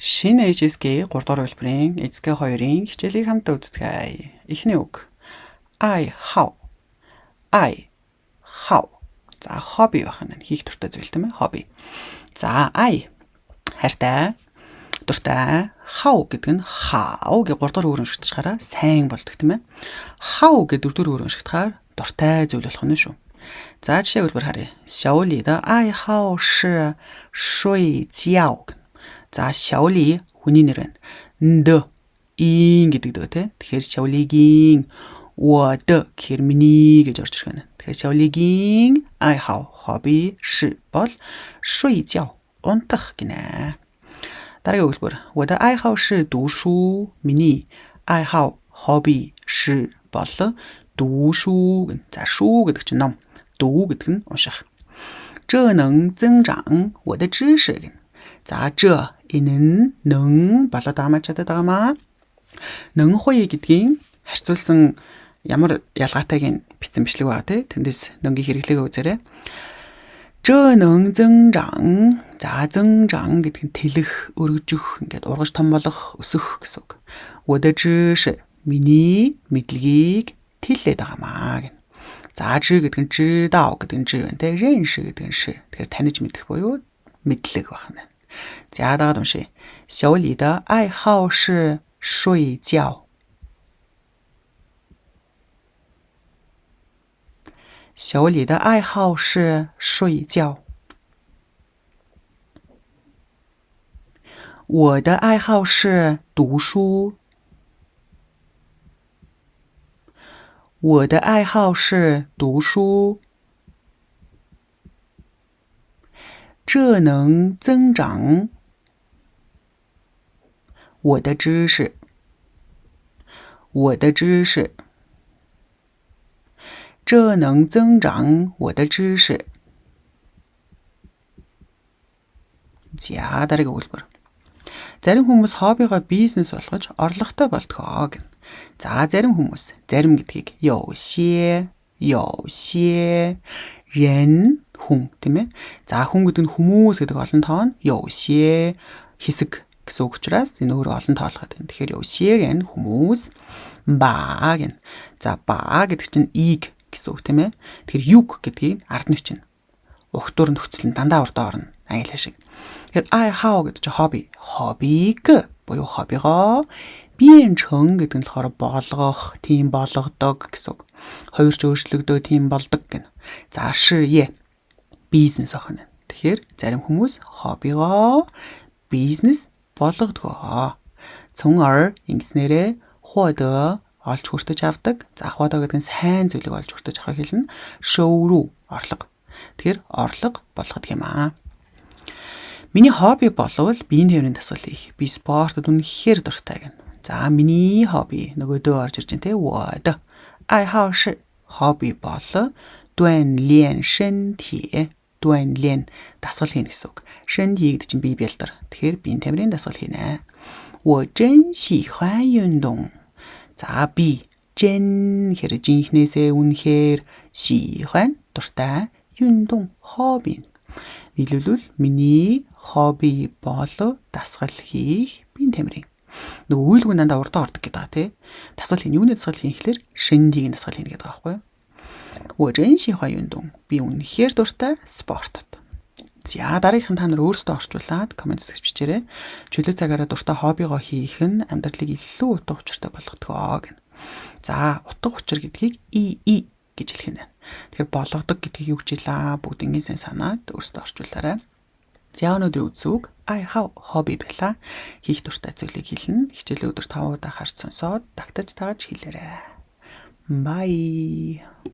Шинэ HSK 3 дугаар хэлбэрийн эцгээ 2-ын хичээлийг хамтдаа үздэгэ. Эхний үг. I how. За hobby байх нь хийх дуртай зүйл тийм ээ. Hobby. За I хайртай, дуртай, how гэдэг нь how гэ 3 дугаар өөр уншигдчихаараа сайн болдог тийм ээ. How гэ 4 дугаар өөр уншигдахаар дуртай зүйл болох нь шүү. За жишээ хэлбэр харъя. 小李的爱好是睡觉. За 小李хүний нэр байна. Д ин гэдэг дөө тий. Тэгэхээр 小李гийн 我的гэхээр миний гэж орж ирэх байна. Тэгэхээр 小李гийн爱好 hobby 是бол 睡觉 унтах гинэ. Дараагийн хэлбэр. 我的爱好是读书. Миний 爱好 hobby 是бол 读书. За 书гэдэг чинь ном. 读гэдэг нь унших. 这能增长我的知识. За 这энэ нэн болоод байгаа чадаад байгаамаа. Нэн хуй гэдгийг харьцуулсан ямар ялгаатайг нь бичсэн бичлэг байгаа тий. Тэндээс нэнгийн хэрэглэгээ үзээрэй. 这能增长. За 增长гэдэг нь тэлэх, өргөжих, ингээд ургаж том болох, өсөх гэсэн үг. 我的知识 миний мэдлэгийг тэлээд байгаамаа гэнэ. За 知 гэдэг нь 知道гэдэг нь 知 байна тий. 认识гэдэг нь 识. Тэгэхээр таньж мэдэх буюу мэдлэг байна. 加大东西，小李的爱好是睡觉。小李的爱好是睡觉。我的爱好是读书。我的爱好是读书。这能增长我的知识。我的知识。这能增长我的知识。За дараагийн хэлбэр. Зарим хүмүүс хоббигоо бизнес болгож орлоготой болтгоо гэнэ. За зарим хүмүүс зарим гэдгийг 有些人хүн тийм ээ. За хүн гэдэг нь хүмүүс гэдэг олон тоо нь 有些хэсэг гэсэн үг учраас энэ өөрөө олон тоолоход байна. Тэгэхээр 有些人хүмүүс ба гэнэ. За ба гэдэг чинь ийг гэсэн үг тийм ээ. Тэгэхээр юг гэдгийг ард нь чинь ухтуур нөхцөл нь дандаа урдаа орно. Англи шиг. Тэгэхээр I how гэдэг чинь hobby. Hobby-г буюу хоббигоо 变成гэдэг нь болохоор болгох, тийм болгодог гэсэн үг. Хоёр ч өөрчлөгдөө тийм болдог гэнэ. За 事业 бизнес охин. Тэгэхээр зарим хүмүүс хоббигоо бизнес болгодгоо. 从而 ингэснээрээ 获得 олж хүртэж авдаг. За 获得гэдэг нь сайн зүйлийг олж хүртэж авах хэлнэ. 收入 орлого. Тэгэхээр орлого болгох юм аа. Миний хобби болвол биеийн тээврийн дасгал хийх. Би спортод үнэхээр дуртай гэнэ. За миний хобби нөгөөдөө орж ирж байна те. 我的爱好是 hobby бол 锻炼身体. 锻炼 дасгал хийн гэсэн үг. 身体гэдэг чинь бие бэлдэр. Тэгэхээр биеийн тээврийн дасгал хийнэ. 我真喜欢运动. За би 真хэрэг жинхнээсээ үнэхээр 喜欢 дуртай 运动 hobby. Нийлүүлвэл миний хобби бол дасгал хийх биеийн тээврийн. Нөгөө үйлгүй дандаа урдаа ордог гэдэг байгаа тий. Дасгал хийн. Юуны дасгал хийн гэхэлэр шиндийн дасгал хийн гэдэг байгаа байхгүй юу? 我真喜欢运动. Би үнэхээр дуртай спортод. За дараагийнх нь та нар өөрсдөө орчуулад комент хэсэгт бичээрэй. Чөлөө цагаараа дуртай хоббигоо хийх нь амьдралыг илүү утга учиртай болгодгоо гэнэ. За утга учир гэдгийг и гэж хэлэх юм байна. Тэгэхээр болгодог гэдгийг юу гэж хэлээ? Бүгднийг сайн санаад өөрсдөө орчуулаарай. За өнөөдрийн үзүүг I how hobby байла. Хийх дуртай зүйлийг хэлнэ. Хичээлээ өдөр 5 удаа харж сонсоод давтаж тааж хэлээрэй. Bye.